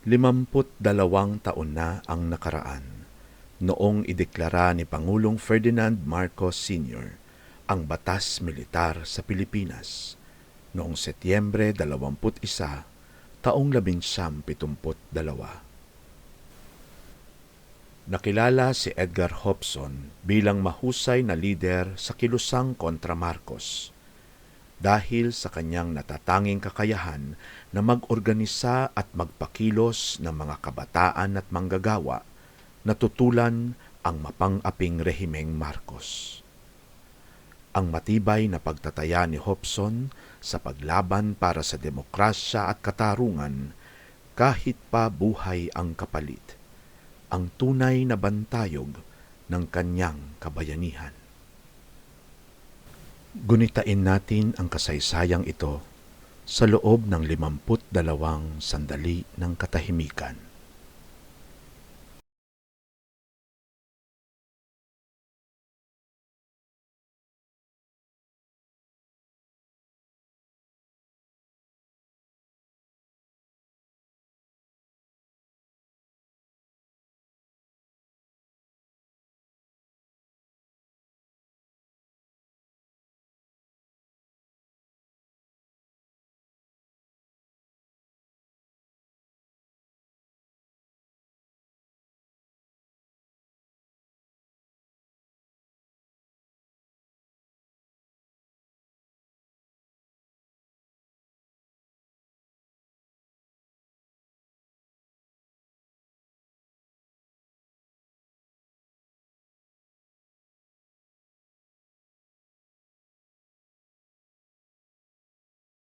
52 na ang nakaraan noong ideklara ni Pangulong Ferdinand Marcos Sr. ang Batas Militar sa Pilipinas noong Setyembre 21, taong 1972. Nakilala si Edgar Hopson bilang mahusay na lider sa kilusang kontra Marcos dahil sa kanyang natatanging kakayahan na mag-organisa at magpakilos ng mga kabataan at manggagawa na tutulan ang mapang-aping rehimeng Marcos. Ang matibay na pagtataya ni Hopson sa paglaban para sa demokrasya at katarungan kahit pa buhay ang kapalit, ang tunay na bantayog ng kanyang kabayanihan. Gunitain natin ang kasaysayang ito sa loob ng 52 sandali ng katahimikan.